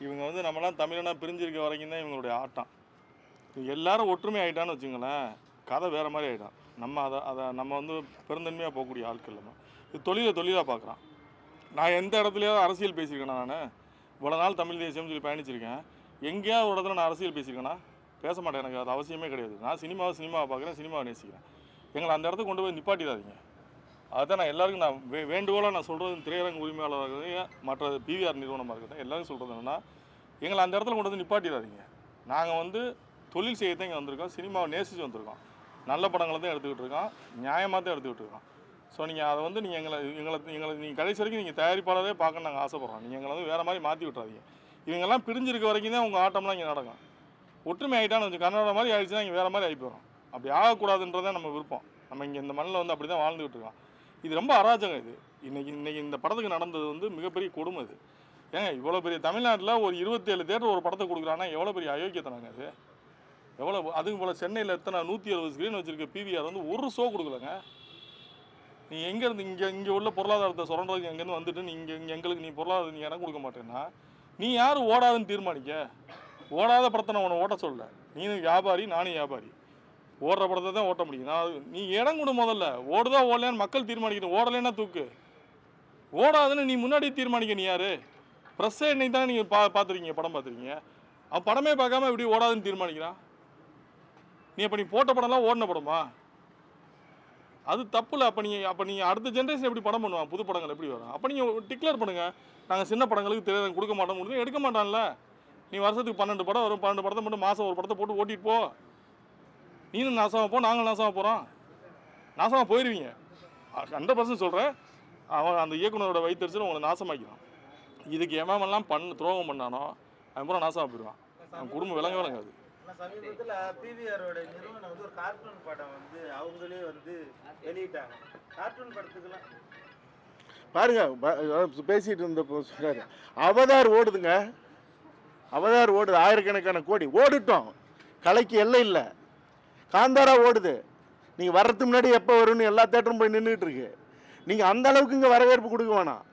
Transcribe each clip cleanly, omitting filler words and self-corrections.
இவங்க வந்து நம்மளாம் தமிழனா பிரிஞ்சிருக்க வரைக்கும் தான் இவங்களுடைய ஆட்டம். எல்லாரும் ஒற்றுமை ஆகிட்டான்னு வச்சுங்களேன், கதை வேறு மாதிரி ஆகிடும். நம்ம நம்ம வந்து பெருந்தன்மையாக போகக்கூடிய ஆட்கள் நம்ம. இது தொழிலாக பார்க்குறான். நான் எந்த இடத்துலையாவது அரசியல் பேசியிருக்கேனா? நான் இவ்வளோ நாள் தமிழ் தேசியம்னு சொல்லி பயணிச்சிருக்கேன். எங்கேயாவது ஒரு இடத்துல நான் அரசியல் பேசியிருக்கேன்னா பேச மாட்டேன். எனக்கு அது அவசியமே கிடையாது. நான் சினிமாவை பார்க்குறேன், சினிமாவை நேசிக்கிறேன். எங்களை அந்த இடத்துக்கு கொண்டு போய் நிப்பாட்டிடாதீங்க. அதுதான் நான் எல்லாருக்கும் நான் வேண்டுகோளாக நான் சொல்கிறது, திரையரங்கு உரிமையாளராக இருக்கட்டும், மற்ற பிவிஆர் நிறுவனமாக இருக்கட்டும், எல்லாரும் சொல்கிறது என்னென்னா, எங்களை அந்த இடத்துல கொண்டு வந்து நிப்பாட்டிடாதீங்க. நாங்கள் வந்து தொழில் செய்ய தான் இங்கே வந்திருக்கோம், சினிமாவை நேசித்து வந்திருக்கோம், நல்ல படங்களை தான் எடுத்துக்கிட்டு இருக்கோம், நியாயமாக தான் எடுத்துக்கிட்டு இருக்கோம். ஸோ நீங்கள் அதை வந்து நீங்கள் எங்களை நீங்கள் கடைசி வரைக்கும் நீங்கள் தயாரிப்பாளரே பார்க்க நாங்கள் ஆசைப்பட்றோம். நீங்கள் எங்களை வந்து வேறு மாதிரி மாற்றி விட்றாதீங்க. இவங்கெல்லாம் பிரிஞ்சிருக்க வரைக்கும் தான் உங்கள் ஆட்டம்லாம் இங்கே நடக்கும். ஒற்றுமை ஆகிட்டான்னு கொஞ்சம் கன்னட மாதிரி ஆகிடுச்சுன்னா இங்கே வேறு மாதிரி ஆகி போயிடும். அப்படி ஆகக்கூடாதுன்றதான் நம்ம விருப்பம். நம்ம இங்கே இந்த மண்ணில் வந்து அப்படி தான் வாழ்ந்துக்கிட்டு இருக்கோம். இது ரொம்ப அராஜகம். இது இன்றைக்கி இந்த படத்துக்கு நடந்தது வந்து மிகப்பெரிய கொடுமை. இது ஏங்க இவ்வளோ பெரிய தமிழ்நாட்டில் ஒரு 27 தேட்டர் ஒரு படத்தை கொடுக்குறான்னா எவ்வளோ பெரிய அயோக்கியத்தனாங்க அது. எவ்வளோ அதுக்கு போல் சென்னையில் எத்தனை 160 ஸ்க்ரீன் வச்சுருக்க பிவிஆர் வந்து ஒரு ஷோ கொடுக்கலங்க. நீ எங்கேருந்து இங்கே உள்ள பொருளாதாரத்தை சுரண்டதுக்கு எங்கேருந்து வந்துட்டு நீ எங்களுக்கு நீ பொருளாதாரம் நீ இடம் கொடுக்க மாட்டேன்னா நீ யார் ஓடாதுன்னு தீர்மானிக்க. ஓடாத படத்தை நான் உன்னை ஓட்ட சொல்ல. நீ வியாபாரி, நானும் வியாபாரி. ஓடுற படத்தை தான் ஓட்ட முடியும். நீ இடம் கொடு முதல்ல. ஓடுதா ஓடலையான்னு மக்கள் தீர்மானிக்கணும். ஓடலைன்னா தூக்கு. ஓடாதுன்னு நீ முன்னாடி தீர்மானிக்க. நீ யார்? ப்ரெஸ்ஸே இன்னைக்கு தானே நீங்கள் பார்த்துருக்கீங்க, படம் பார்த்துருக்கீங்க. அவன் படமே பார்க்காம எப்படி ஓடாதுன்னு தீர்மானிக்கிறான்? நீ அப்போ நீ போட்ட படம்லாம் ஓடின படமா? அது தப்புல. அப்போ நீ அடுத்த ஜென்ரேஷன் எப்படி படம் பண்ணுவான்? புது படங்கள் எப்படி வரும்? அப்போ நீங்கள் டிக்ளேர் பண்ணுங்கள், நாங்கள் சின்ன படங்களுக்கு திரையரங்கு கொடுக்க மாட்டோம். முடியும் எடுக்க மாட்டான்ல. நீ வருஷத்துக்கு 12 படம் வரும். 12 படத்தை மட்டும் மாதம் ஒரு படத்தை போட்டு ஓட்டிட்டு போ. நீனும் நாசமாக போ, நாங்களும் நாசமாக போகிறோம். நாசமாக போயிடுவீங்க. 100% சொல்கிறேன். அவன் அந்த இயக்குனரோட வைத்தறிச்சல் உங்களை நாசமாக்கிறான். இதுக்கு எவமெல்லாம் துரோகம் பண்ணானோ அவன் பூரா நாசமாக போயிடுவான். அவன் குடும்பம் விளங்காது. சமீபத்தில் பிவிஆரோட நிறுவனம் வந்து ஒரு கார்ட்டூன் படம் வந்து அவங்களே வந்து வெளியிட்டாங்க. கார்ட்டூன் படத்துக்கெல்லாம் பாருங்க, பேசிட்டு இருந்தப்போ சொன்னாரு அவதார் ஓடுதுங்க. அவதார் ஓடுது, ஆயிரக்கணக்கான கோடி ஓடிட்டோம். கலைக்கு எல்லை இல்லை. காந்தாரா ஓடுது. நீங்கள் வர்றதுக்கு முன்னாடி எப்போ வரும்னு எல்லா தேட்டரும் போய் நின்றுட்டு இருக்கு. நீங்கள் அந்த அளவுக்கு இங்கே வரவேற்பு கொடுக்க வேணாம்.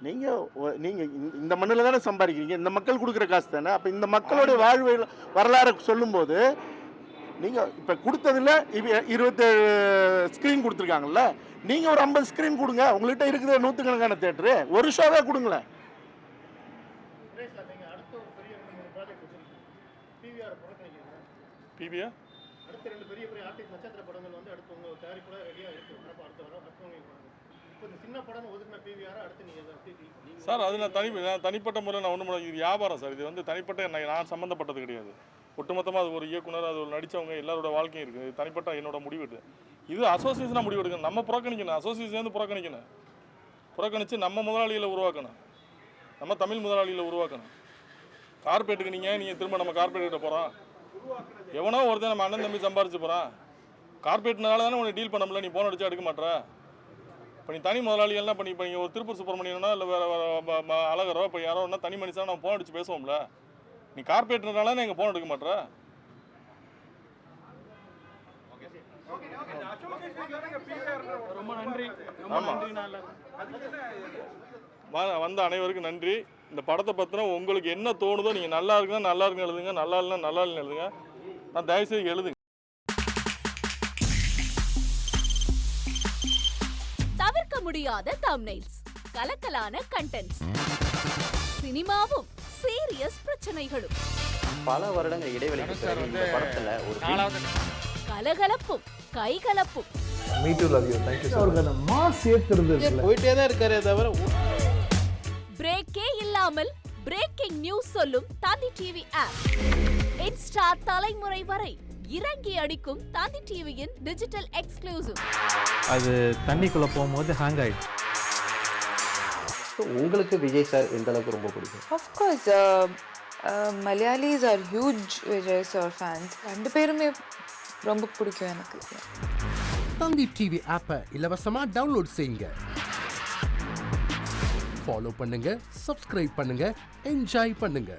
நீங்கள் இந்த மண்ணில் தானே சம்பாதிக்கிறீங்க, இந்த மக்கள் கொடுக்குற காசு தானே. அப்போ இந்த மக்களுடைய வாழ்வு வரலாறு சொல்லும்போது நீங்கள் இப்போ கொடுத்ததில் 27 ஸ்க்ரீன் கொடுத்துருக்காங்கல்ல, நீங்கள் ஒரு 50 ஸ்க்ரீன் கொடுங்க. உங்கள்கிட்ட இருக்குது 100கணக்கான தேட்டரு, ஒரு ஷோவே கொடுங்களேன். பிவிஆர் அடுத்த 2 பெரிய ஆர்டிஸ்ட் நட்சத்திர படங்கள் வந்து அடுத்து உங்க தயாரிப்புல ரெடியா இருக்கு. அடுத்த வர இப்போ இந்த சின்ன படம் ஒதுக்குன பிவிஆர் அடுத்து நீங்க சார் அது நான் தனிப்பட்ட முறையில் நான் ஒன்றும் இது வியாபாரம் சார். இது வந்து தனிப்பட்ட நான் சம்மந்தப்பட்டது கிடையாது. ஒட்டுமொத்தமாக அது ஒரு இயக்குனர், அது ஒரு நடித்தவங்க எல்லாரோட வாழ்க்கையும் இருக்குது. இது தனிப்பட்ட என்னோட முடிவெடு. இது அசோசியேஷனாக முடிவெடுக்கணும். நம்ம புறக்கணிக்கணும். அசோசியேஷன் புறக்கணித்து நம்ம முதலாளிகளை உருவாக்கணும். நம்ம தமிழ் முதலாளிகளை உருவாக்கணும். கார்பரேட்டுக்கு நீங்கள் திரும்ப நம்ம கார்பரேட்ட போகிறோம். எவனோ ஒருத்தன் நம்ம அண்ணன் தம்பி சம்பாரிச்சு போகிறான். கார்பரேட்னால தானே உனக்கு டீல் பண்ண முடியல. நீ போன் அடிச்சா எடுக்க மாட்டேற. இப்போ நீ தனி முதலாளிகள்லாம் பண்ணி இப்போ நீங்கள் ஒரு திருப்பூர் சுப்பிரமணியனா இல்லை வேறு அழகரோ இப்போ யாரோ ஒன்றா தனி மனுஷனா நம்ம போன் அடிச்சு பேசுவோம்ல. நீ கார்பரேட்னால எங்கள் போன் எடுக்க மாட்டேற. ரொம்ப நன்றி. வந்த அனைவருக்கும் நன்றி. இந்த படத்தை பற்றின உங்களுக்கு என்ன தோணுதோ நீங்கள் நல்லா இருக்குன்னா நல்லா இருக்குன்னு எழுதுங்க, நல்லா இல்லைன்னா நல்லா இல்லைன்னு எழுதுங்க. நான் தயவுசெய்து எழுதுங்க. தவிர்க்க முடியாத தம்ப்நெயில்ஸ், கலக்கலான கண்டென்ட்ஸ், சினிமாவும் சீரியஸ் பிரச்சனைகளும், பல வருடங்கள் இடைவெளிக்கு பிறகு இந்த படத்துல ஒரு கலகலப்பும் கைகலப்பும், போயிட்டே தான் இருக்காரே தவிர பிரேக்கே இல்லாமல் பிரேக்கிங் நியூஸ் சொல்லும் தந்தி டிவி ஆப். இன்ஸ்டா தலைமுறை வரை இறங்கி அடிக்கும் தந்தி டிவியின் டிஜிட்டல் எக்ஸ்க்ளூசிவ். அது தண்ணிக்குள்ள போகும்போது ஹேங் ஆயிடுச்சு. உங்களுக்கு விஜய் சார் எந்த அளவுக்கு ரொம்ப பிடிக்கும்? Of course, Malayalis are huge Vijay sir fans. ரெண்டு பேருமே ரொம்ப பிடிக்கும் எனக்கு. தந்தி டிவி ஆப்பை இலவசமா டவுன்லோட் செய்யுங்க. ஃபாலோ பண்ணுங்க, சப்ஸ்கிரைப் பண்ணுங்க, என்ஜாய் பண்ணுங்க.